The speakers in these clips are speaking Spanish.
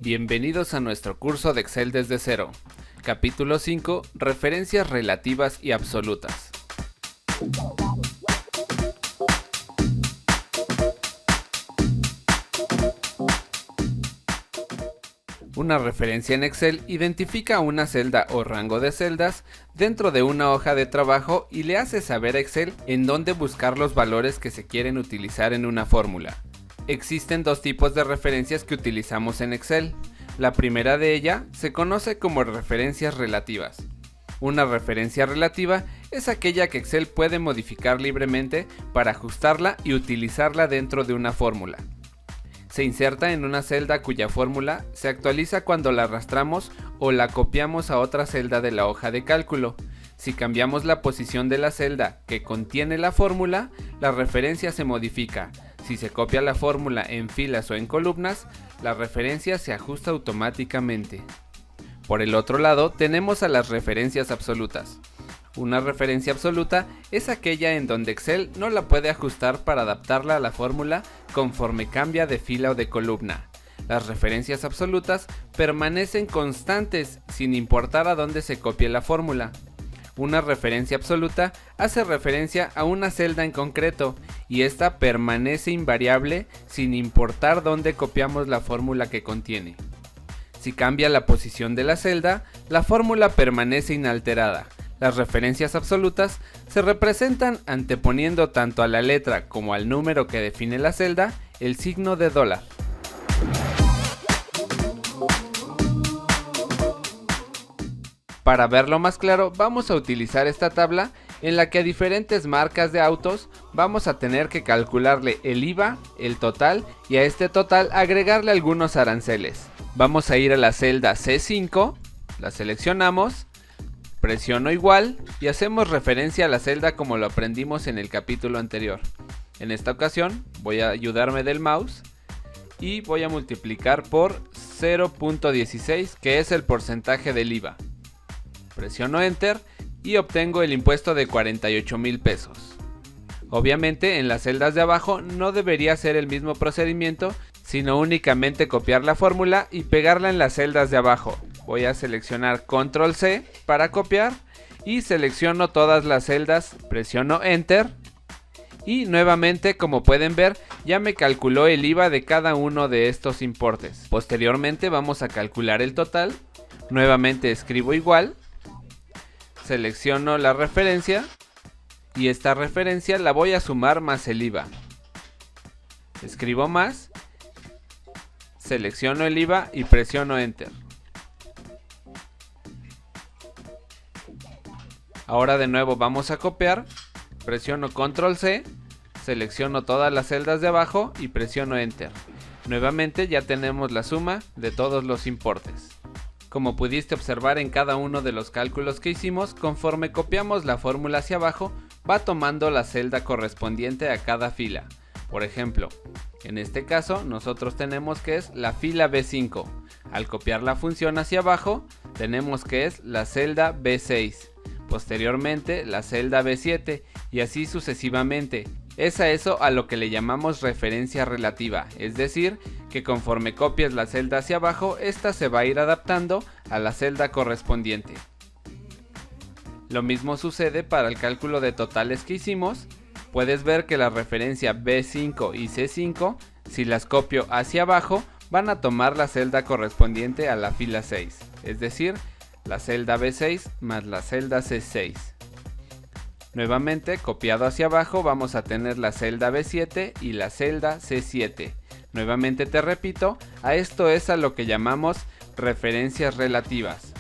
Bienvenidos a nuestro curso de Excel desde cero. Capítulo 5. Referencias relativas y absolutas. Una referencia en Excel identifica una celda o rango de celdas dentro de una hoja de trabajo y le hace saber a Excel en dónde buscar los valores que se quieren utilizar en una fórmula. Existen dos tipos de referencias que utilizamos en Excel. La primera de ellas se conoce como referencias relativas. Una referencia relativa es aquella que Excel puede modificar libremente para ajustarla y utilizarla dentro de una fórmula. Se inserta en una celda cuya fórmula se actualiza cuando la arrastramos o la copiamos a otra celda de la hoja de cálculo. Si cambiamos la posición de la celda que contiene la fórmula, la referencia se modifica. Si se copia la fórmula en filas o en columnas, la referencia se ajusta automáticamente. Por el otro lado, tenemos a las referencias absolutas. Una referencia absoluta es aquella en donde Excel no la puede ajustar para adaptarla a la fórmula conforme cambia de fila o de columna. Las referencias absolutas permanecen constantes sin importar a dónde se copie la fórmula. Una referencia absoluta hace referencia a una celda en concreto y esta permanece invariable sin importar dónde copiamos la fórmula que contiene. Si cambia la posición de la celda, la fórmula permanece inalterada. Las referencias absolutas se representan anteponiendo tanto a la letra como al número que define la celda el signo de $. Para verlo más claro, vamos a utilizar esta tabla en la que a diferentes marcas de autos vamos a tener que calcularle el IVA, el total y a este total agregarle algunos aranceles. Vamos a ir a la celda C5, la seleccionamos, presiono igual y hacemos referencia a la celda como lo aprendimos en el capítulo anterior. En esta ocasión voy a ayudarme del mouse y voy a multiplicar por 0.16, que es el porcentaje del IVA. Presiono Enter y obtengo el impuesto de 48,000 pesos. Obviamente en las celdas de abajo no debería ser el mismo procedimiento, sino únicamente copiar la fórmula y pegarla en las celdas de abajo. Voy a seleccionar Control C para copiar y selecciono todas las celdas, presiono Enter y nuevamente, como pueden ver, ya me calculó el IVA de cada uno de estos importes. Posteriormente vamos a calcular el total, nuevamente escribo igual, selecciono la referencia y esta referencia la voy a sumar más el IVA. Escribo más, selecciono el IVA y presiono Enter. Ahora de nuevo vamos a copiar, presiono Control C, selecciono todas las celdas de abajo y presiono Enter. Nuevamente ya tenemos la suma de todos los importes. Como pudiste observar en cada uno de los cálculos que hicimos, conforme copiamos la fórmula hacia abajo, va tomando la celda correspondiente a cada fila. Por ejemplo, en este caso nosotros tenemos que es la fila B5. Al copiar la función hacia abajo, tenemos que es la celda B6. Posteriormente la celda B7 y así sucesivamente. Es a eso a lo que le llamamos referencia relativa, es decir, que conforme copies la celda hacia abajo, esta se va a ir adaptando a la celda correspondiente. Lo mismo sucede para el cálculo de totales que hicimos. Puedes ver que la referencia B5 y C5, si las copio hacia abajo, van a tomar la celda correspondiente a la fila 6, es decir, la celda B6 más la celda C6. Nuevamente, copiado hacia abajo, vamos a tener la celda B7 y la celda C7. Nuevamente te repito, a esto es a lo que llamamos referencias relativas.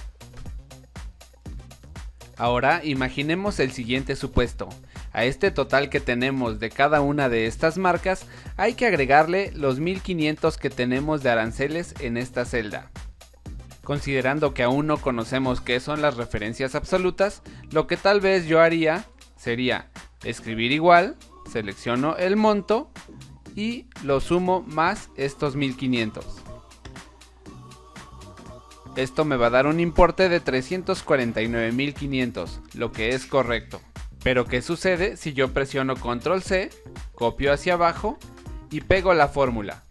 Ahora imaginemos el siguiente supuesto. A este total que tenemos de cada una de estas marcas, hay que agregarle los 1500 que tenemos de aranceles en esta celda. Considerando que aún no conocemos qué son las referencias absolutas, lo que tal vez yo haría sería escribir igual, selecciono el monto y lo sumo más estos 1500. Esto me va a dar un importe de 349,500, lo que es correcto. Pero ¿qué sucede si yo presiono Control C, copio hacia abajo y pego la fórmula?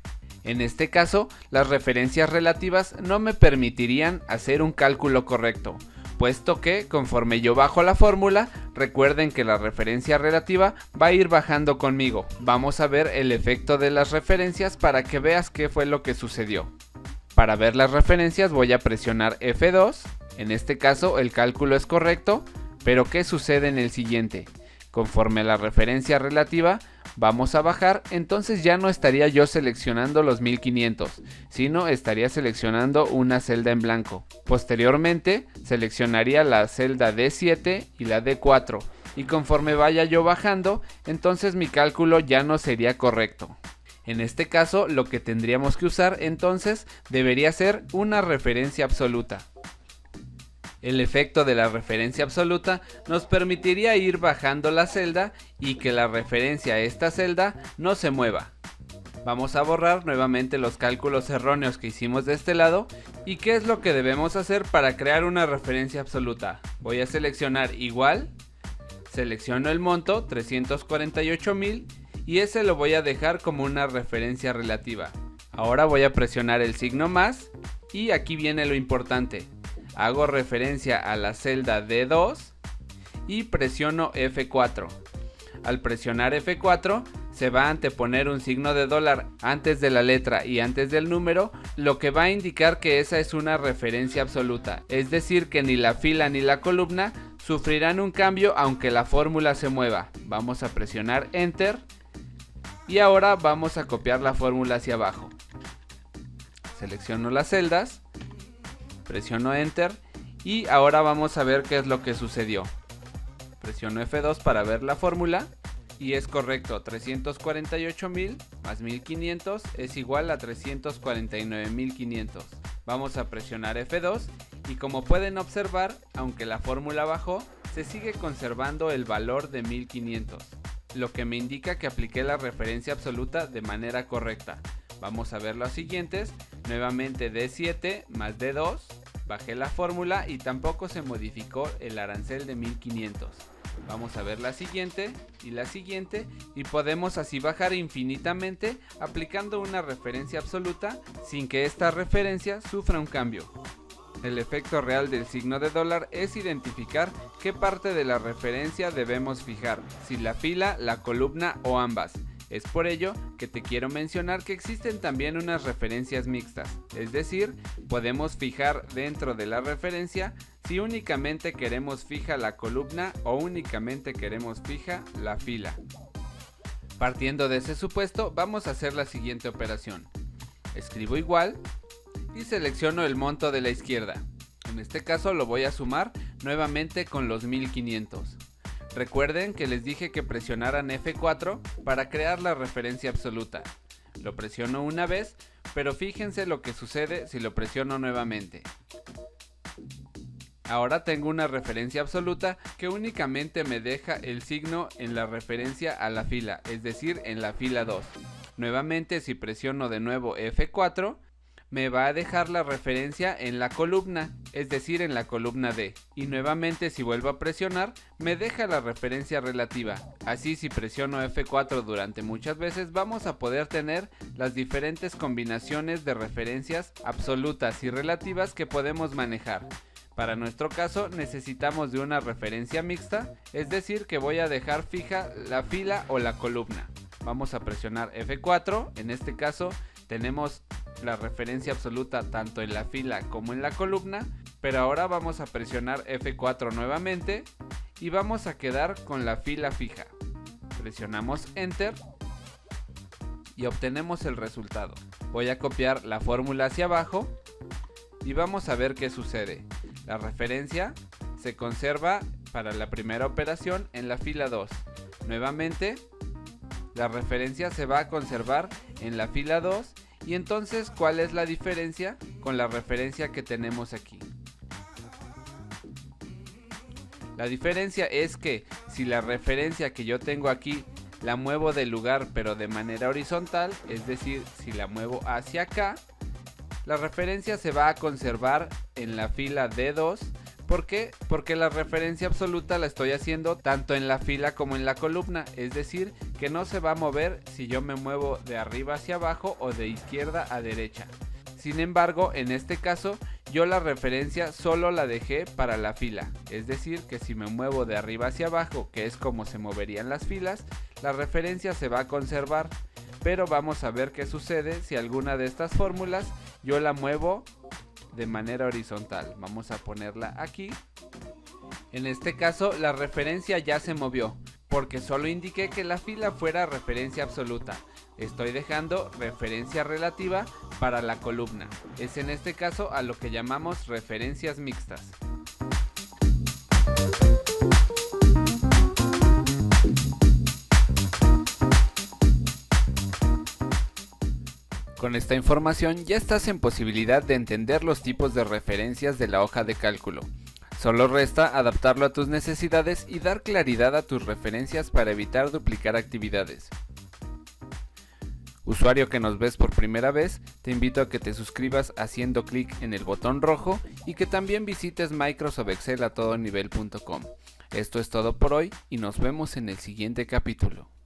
En este caso, las referencias relativas no me permitirían hacer un cálculo correcto, puesto que conforme yo bajo la fórmula, recuerden que la referencia relativa va a ir bajando conmigo. Vamos a ver el efecto de las referencias para que veas qué fue lo que sucedió. Para ver las referencias voy a presionar F2, en este caso el cálculo es correcto, pero ¿qué sucede en el siguiente? Conforme a la referencia relativa vamos a bajar, entonces ya no estaría yo seleccionando los 1500, sino estaría seleccionando una celda en blanco. Posteriormente seleccionaría la celda D7 y la D4, y conforme vaya yo bajando, entonces mi cálculo ya no sería correcto. En este caso lo que tendríamos que usar entonces debería ser una referencia absoluta. El efecto de la referencia absoluta nos permitiría ir bajando la celda y que la referencia a esta celda no se mueva. Vamos a borrar nuevamente los cálculos erróneos que hicimos de este lado. ¿Y qué es lo que debemos hacer para crear una referencia absoluta? Voy a seleccionar igual, selecciono el monto 348,000 y ese lo voy a dejar como una referencia relativa. Ahora voy a presionar el signo más y aquí viene lo importante. Hago referencia a la celda D2 y presiono F4. Al presionar F4 se va a anteponer un signo de dólar antes de la letra y antes del número, lo que va a indicar que esa es una referencia absoluta, es decir que ni la fila ni la columna sufrirán un cambio aunque la fórmula se mueva. Vamos a presionar Enter y ahora vamos a copiar la fórmula hacia abajo. Selecciono las celdas, presiono Enter y ahora vamos a ver qué es lo que sucedió. Presiono F2 para ver la fórmula y es correcto, 348,000 más 1500 es igual a 349,500. Vamos a presionar F2 y como pueden observar, aunque la fórmula bajó, se sigue conservando el valor de 1500, lo que me indica que apliqué la referencia absoluta de manera correcta. Vamos a ver los siguientes, nuevamente D7 más D2, bajé la fórmula y tampoco se modificó el arancel de 1500. Vamos a ver la siguiente y podemos así bajar infinitamente aplicando una referencia absoluta sin que esta referencia sufra un cambio. El efecto real del signo de dólar es identificar qué parte de la referencia debemos fijar, si la fila, la columna o ambas. Es por ello que te quiero mencionar que existen también unas referencias mixtas, es decir, podemos fijar dentro de la referencia si únicamente queremos fija la columna o únicamente queremos fija la fila. Partiendo de ese supuesto, vamos a hacer la siguiente operación. Escribo igual y selecciono el monto de la izquierda. En este caso lo voy a sumar nuevamente con los 1500. Recuerden que les dije que presionaran F4 para crear la referencia absoluta. Lo presiono una vez, pero fíjense lo que sucede si lo presiono nuevamente. Ahora tengo una referencia absoluta que únicamente me deja el signo en la referencia a la fila, es decir, en la fila 2. Nuevamente, si presiono de nuevo F4, me va a dejar la referencia en la columna, es decir, en la columna D. Y nuevamente, si vuelvo a presionar, me deja la referencia relativa. Así, si presiono F4 durante muchas veces, vamos a poder tener las diferentes combinaciones de referencias absolutas y relativas que podemos manejar. Para nuestro caso necesitamos de una referencia mixta, es decir que voy a dejar fija la fila o la columna. Vamos a presionar F4, en este caso tenemos la referencia absoluta tanto en la fila como en la columna, pero ahora vamos a presionar F4 nuevamente y vamos a quedar con la fila fija. Presionamos Enter y obtenemos el resultado. Voy a copiar la fórmula hacia abajo y vamos a ver qué sucede. La referencia se conserva para la primera operación en la fila 2. Nuevamente, la referencia se va a conservar en la fila 2 y entonces, ¿cuál es la diferencia con la referencia que tenemos aquí? La diferencia es que si la referencia que yo tengo aquí la muevo de lugar pero de manera horizontal, es decir, si la muevo hacia acá, la referencia se va a conservar en la fila D2 ¿Por qué? Porque la referencia absoluta la estoy haciendo tanto en la fila como en la columna, es decir, que no se va a mover si yo me muevo de arriba hacia abajo o de izquierda a derecha. Sin embargo, en este caso, yo la referencia solo la dejé para la fila, es decir, que si me muevo de arriba hacia abajo, que es como se moverían las filas, la referencia se va a conservar, pero vamos a ver qué sucede si alguna de estas fórmulas yo la muevo de manera horizontal. Vamos a ponerla aquí. En este caso, la referencia ya se movió, porque solo indiqué que la fila fuera referencia absoluta. Estoy dejando referencia relativa para la columna. Es en este caso a lo que llamamos referencias mixtas. Con esta información ya estás en posibilidad de entender los tipos de referencias de la hoja de cálculo. Solo resta adaptarlo a tus necesidades y dar claridad a tus referencias para evitar duplicar actividades. Usuario que nos ves por primera vez, te invito a que te suscribas haciendo clic en el botón rojo y que también visites microsoftexcelatodonivel.com. Esto es todo por hoy y nos vemos en el siguiente capítulo.